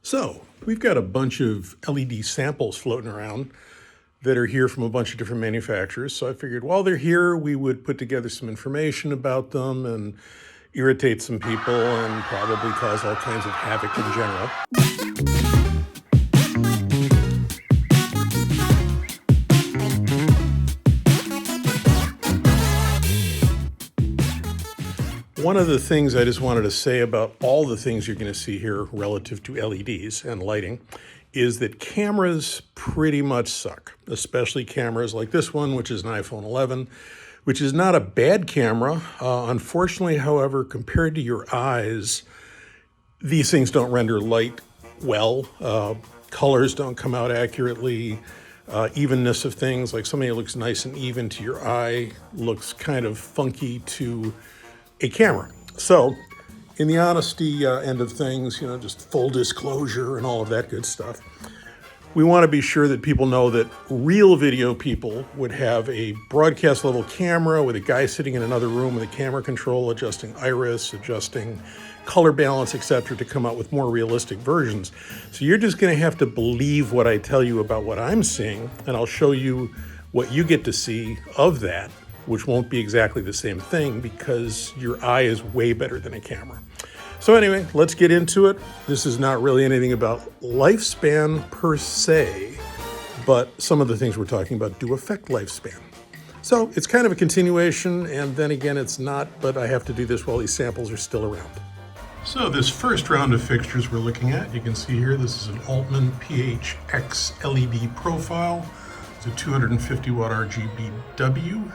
So we've got a bunch of LED samples floating around that are here from a bunch of different manufacturers. So I figured while they're here, we would put together some information about them and irritate some people and probably cause all kinds of havoc in general. One of the things I just wanted to say about all the things you're going to see here relative to LEDs and lighting is that cameras pretty much suck, especially cameras like this one, which is an iPhone 11, which is not a bad camera. Unfortunately, however, compared to your eyes, these things don't render light well. Colors don't come out accurately. Evenness of things, like something that looks nice and even to your eye, looks kind of funky to a camera. So in the honesty end of things, just full disclosure and all of that good stuff, we want to be sure that people know that real video people would have a broadcast level camera with a guy sitting in another room with a camera control, adjusting iris, adjusting color balance, etc., to come out with more realistic versions. So you're just going to have to believe what I tell you about what I'm seeing, and I'll show you what you get to see of that, which won't be exactly the same thing because your eye is way better than a camera. So anyway, let's get into it. This is not really anything about lifespan per se, but some of the things we're talking about do affect lifespan. So it's kind of a continuation, and then again, it's not, but I have to do this while these samples are still around. So this first round of fixtures we're looking at, you can see here, this is an Altman PHX LED profile. It's a 250 watt RGBW.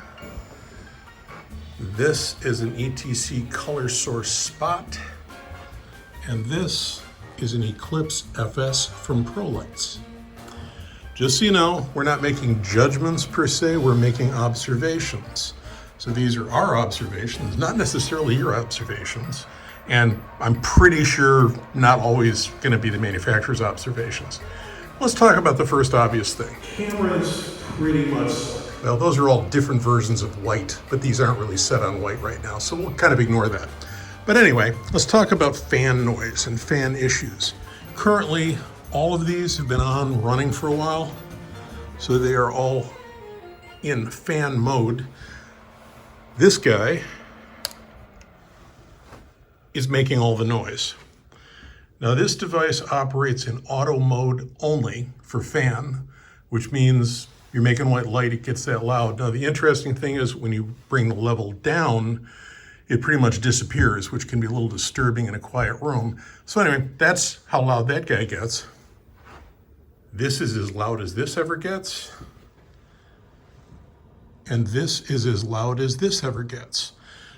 This is an ETC color source spot, and this is an Eclipse FS from ProLights. Just so you know, we're not making judgments per se, we're making observations. So these are our observations, not necessarily your observations, and I'm pretty sure not always going to be the manufacturer's observations. Let's talk about the first obvious thing. Cameras pretty much, well, those are all different versions of white, but these aren't really set on white right now, so we'll kind of ignore that. But anyway, let's talk about fan noise and fan issues. Currently, all of these have been running for a while, so they are all in fan mode. This guy is making all the noise. Now this device operates in auto mode only for fan, which means you're making white light, it gets that loud. Now the interesting thing is when you bring the level down, it pretty much disappears, which can be a little disturbing in a quiet room. So anyway, that's how loud that guy gets. This is as loud as this ever gets. And this is as loud as this ever gets.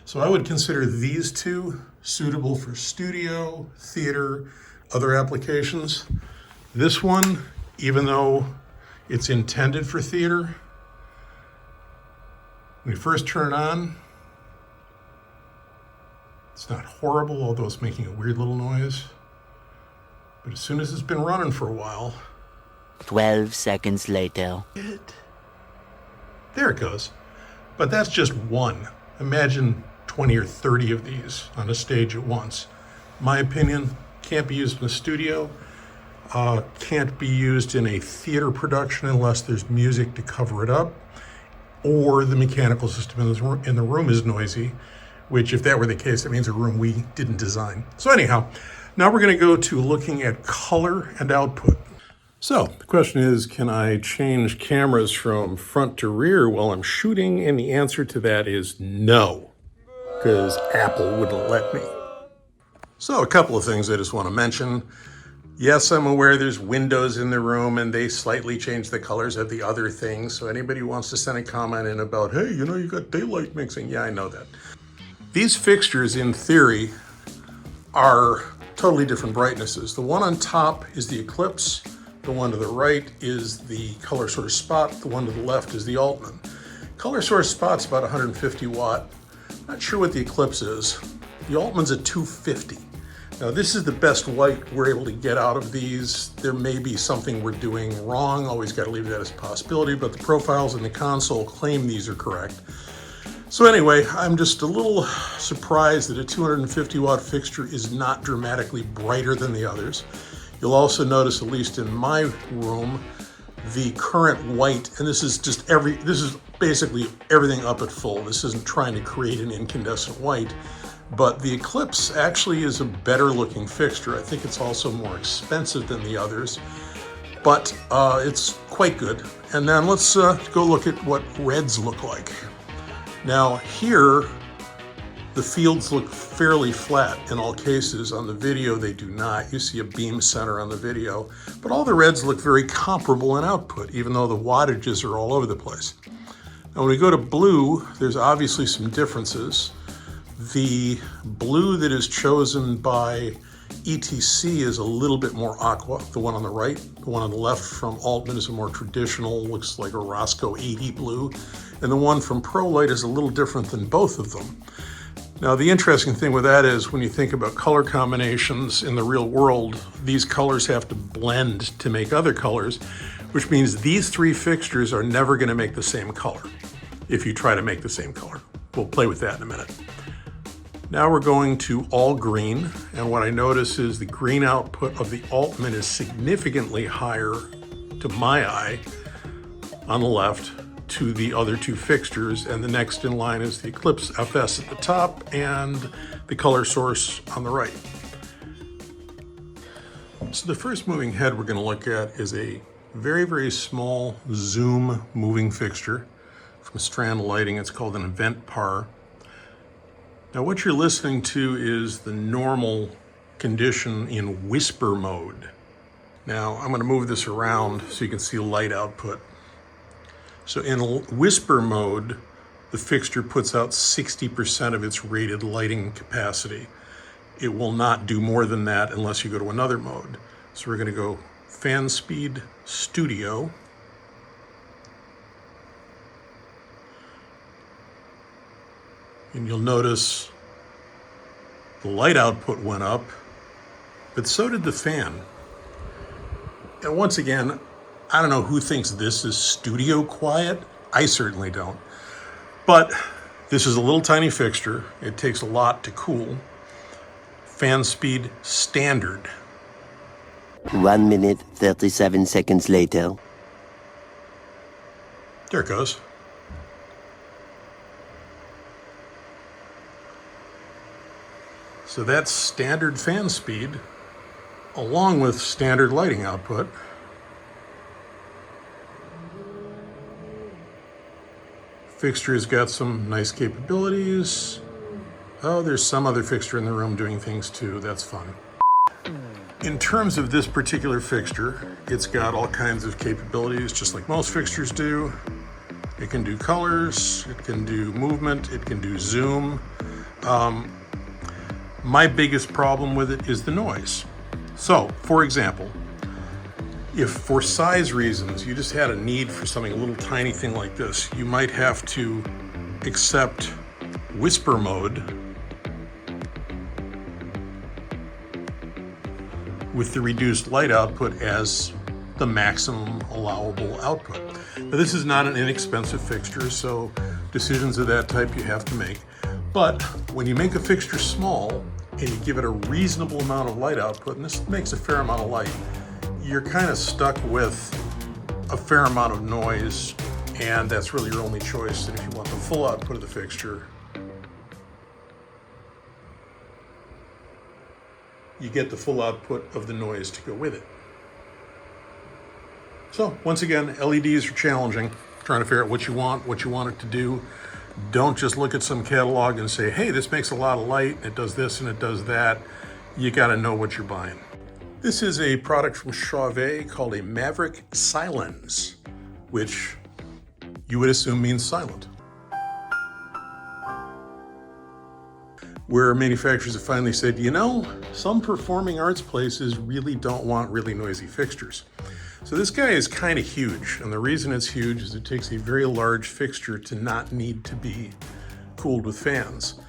So I would consider these two suitable for studio, theater, other applications. This one, even though it's intended for theater, when you first turn it on, it's not horrible, although it's making a weird little noise. But as soon as it's been running for a while, 12 seconds later. There it goes. But that's just one. Imagine 20 or 30 of these on a stage at once. My opinion, can't be used in a studio, can't be used in a theater production unless there's music to cover it up, or the mechanical system in the room is noisy, which if that were the case, that means a room we didn't design. So anyhow, now we're going to go to looking at color and output. So the question is, can I change cameras from front to rear while I'm shooting? And the answer to that is no, because Apple wouldn't let me. So a couple of things I just want to mention. Yes, I'm aware there's windows in the room and they slightly change the colors of the other things. So anybody who wants to send a comment in about, hey, you got daylight mixing. Yeah, I know that. These fixtures, in theory, are totally different brightnesses. The one on top is the Eclipse. The one to the right is the color source spot. The one to the left is the Altman. Color source spot's about 150 watt. Not sure what the Eclipse is. The Altman's at 250. Now this is the best light we're able to get out of these. There may be something we're doing wrong. Always got to leave that as a possibility, but the profiles in the console claim these are correct. So anyway, I'm just a little surprised that a 250 watt fixture is not dramatically brighter than the others. You'll also notice, at least in my room, the current white, and this is basically everything up at full. This isn't trying to create an incandescent white, but the Eclipse actually is a better looking fixture. I think it's also more expensive than the others, but it's quite good. And then let's go look at what reds look like. Now here, the fields look fairly flat in all cases. On the video, they do not. You see a beam center on the video, but all the reds look very comparable in output, even though the wattages are all over the place. Now, when we go to blue, there's obviously some differences. The blue that is chosen by ETC is a little bit more aqua, the one on the right. The one on the left from Altman is a more traditional, looks like a Roscoe 80 blue. And the one from ProLight is a little different than both of them. Now, the interesting thing with that is when you think about color combinations in the real world, these colors have to blend to make other colors, which means these three fixtures are never going to make the same color if you try to make the same color. We'll play with that in a minute. Now we're going to all green, and what I notice is the green output of the Altman is significantly higher to my eye on the left to the other two fixtures, and the next in line is the Eclipse FS at the top and the color source on the right. So the first moving head we're going to look at is a very, very small zoom moving fixture from Strand Lighting. It's called an Event Par. Now what you're listening to is the normal condition in whisper mode. Now I'm going to move this around so you can see light output. So in whisper mode, the fixture puts out 60% of its rated lighting capacity. It will not do more than that unless you go to another mode. So we're going to go fan speed studio. And you'll notice the light output went up, but so did the fan. And once again, I don't know who thinks this is studio quiet. I certainly don't. But this is a little tiny fixture. It takes a lot to cool. Fan speed standard. 1 minute, 37 seconds later. There it goes. So that's standard fan speed, along with standard lighting output. Fixture has got some nice capabilities. Oh, there's some other fixture in the room doing things too. That's fun. In terms of this particular fixture, it's got all kinds of capabilities, just like most fixtures do. It can do colors, it can do movement, it can do zoom. My biggest problem with it is the noise. So, for example, if for size reasons you just had a need for something, a little tiny thing like this, you might have to accept whisper mode with the reduced light output as the maximum allowable output. Now, this is not an inexpensive fixture, so decisions of that type you have to make. But when you make a fixture small and you give it a reasonable amount of light output, and this makes a fair amount of light, you're kind of stuck with a fair amount of noise, and that's really your only choice. And if you want the full output of the fixture, you get the full output of the noise to go with it. So once again, LEDs are challenging, trying to figure out what you want it to do. Don't just look at some catalog and say, hey, this makes a lot of light, it does this and it does that. You gotta know what you're buying. This is a product from Chauvet called a Maverick Silence, which you would assume means silent. Where manufacturers have finally said, you know, some performing arts places really don't want really noisy fixtures. So this guy is kind of huge, and the reason it's huge is it takes a very large fixture to not need to be cooled with fans.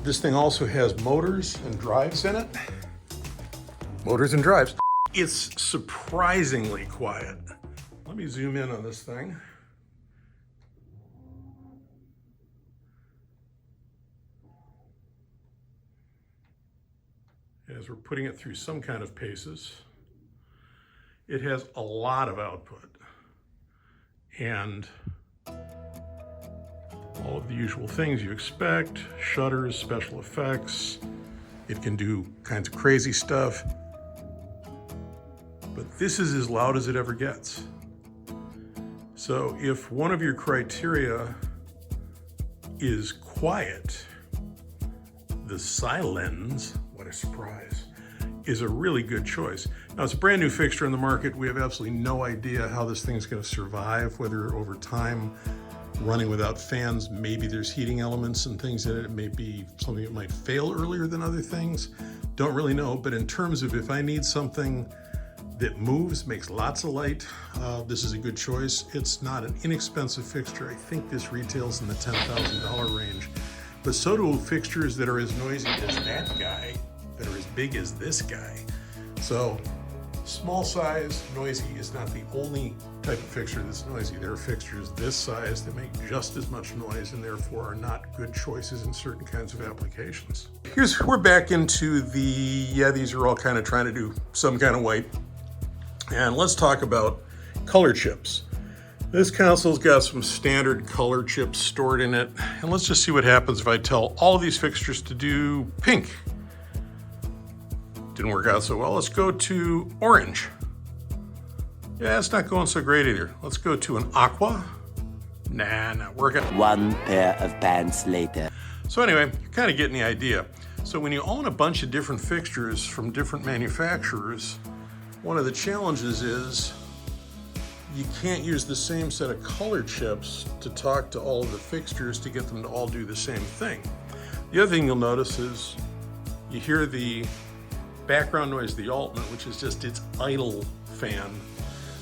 This thing also has motors and drives in it. Motors and drives. It's surprisingly quiet. Let me zoom in on this thing. As we're putting it through some kind of paces. it has a lot of output and all of the usual things you expect, shutters, special effects. It can do kinds of crazy stuff, but this is as loud as it ever gets. So if one of your criteria is quiet, the Silence, what a surprise, is a really good choice. Now, it's a brand new fixture in the market. We have absolutely no idea how this thing's going to survive, whether over time, running without fans, maybe there's heating elements and things in it. It may be something that might fail earlier than other things. Don't really know, but in terms of if I need something that moves, makes lots of light, this is a good choice. It's not an inexpensive fixture. I think this retails in the $10,000 range, but so do fixtures that are as noisy as that guy, that are as big as this guy. So small size, noisy is not the only type of fixture that's noisy. There are fixtures this size that make just as much noise and therefore are not good choices in certain kinds of applications. We're back into these are all kind of trying to do some kind of white. And let's talk about color chips. This console's got some standard color chips stored in it. And let's just see what happens if I tell all of these fixtures to do pink. Didn't work out so well. Let's go to orange. Yeah, it's not going so great either. Let's go to an aqua. Nah, not working. One pair of pants later. So anyway, you're kind of getting the idea. So when you own a bunch of different fixtures from different manufacturers, one of the challenges is you can't use the same set of color chips to talk to all of the fixtures to get them to all do the same thing. The other thing you'll notice is you hear the background noise of the Altman, which is just its idle fan.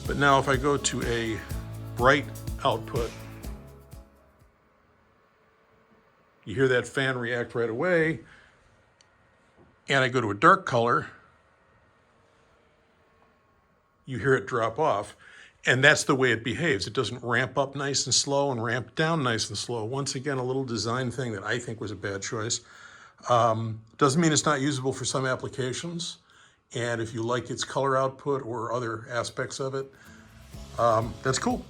But now if I go to a bright output, you hear that fan react right away. And I go to a dark color, you hear it drop off. And that's the way it behaves. It doesn't ramp up nice and slow and ramp down nice and slow. Once again, a little design thing that I think was a bad choice. Doesn't mean it's not usable for some applications. And if you like its color output or other aspects of it, that's cool.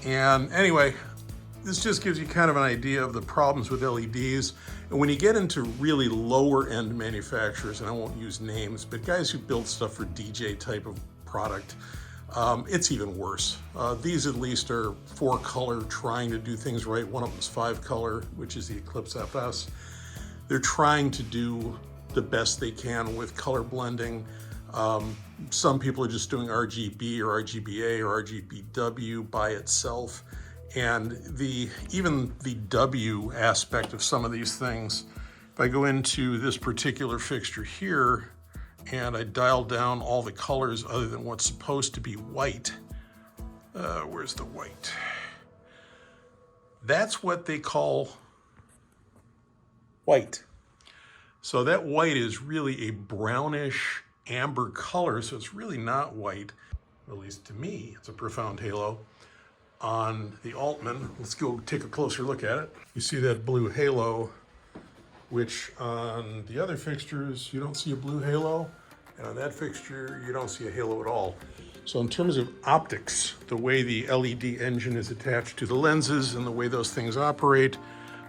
And anyway, this just gives you kind of an idea of the problems with LEDs. And when you get into really lower end manufacturers, and I won't use names, but guys who build stuff for DJ type of product, it's even worse. These at least are 4-color, trying to do things right. One of them is 5-color, which is the Eclipse FS. They're trying to do the best they can with color blending. Some people are just doing RGB or RGBA or RGBW by itself. And even the W aspect of some of these things, if I go into this particular fixture here, and I dial down all the colors other than what's supposed to be white. Where's the white? That's what they call white. So that white is really a brownish amber color, so it's really not white. At least to me, it's a profound halo. On the Altman, let's go take a closer look at it. You see that blue halo, which on the other fixtures, you don't see a blue halo. And on that fixture, you don't see a halo at all. So in terms of optics, the way the LED engine is attached to the lenses and the way those things operate,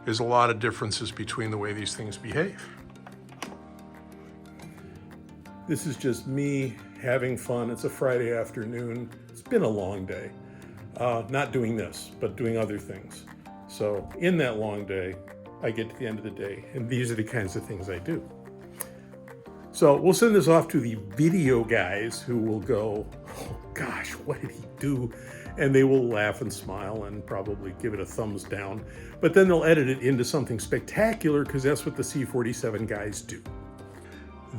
there's a lot of differences between the way these things behave. This is just me having fun. It's a Friday afternoon. It's been a long day. Not doing this, but doing other things. So in that long day, I get to the end of the day, and these are the kinds of things I do. So we'll send this off to the video guys who will go, oh gosh, what did he do? And they will laugh and smile and probably give it a thumbs down. But then they'll edit it into something spectacular because that's what the C47 guys do.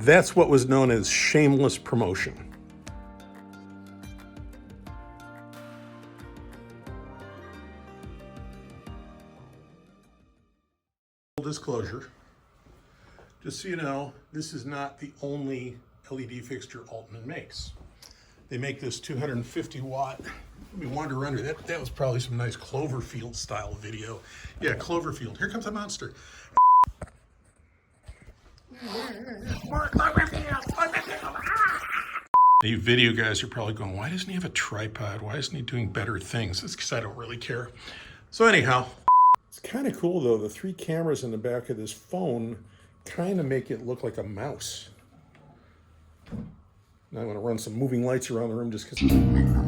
That's what was known as shameless promotion. Full disclosure. Just so you know, this is not the only LED fixture Altman makes. They make this 250 watt. Let me wander under that. That was probably some nice Cloverfield style video. Yeah, Cloverfield. Here comes a monster. You video guys are probably going, why doesn't he have a tripod? Why isn't he doing better things? It's because I don't really care. So anyhow, it's kind of cool though. The 3 cameras in the back of this phone kind of make it look like a mouse. Now I'm going to run some moving lights around the room just because.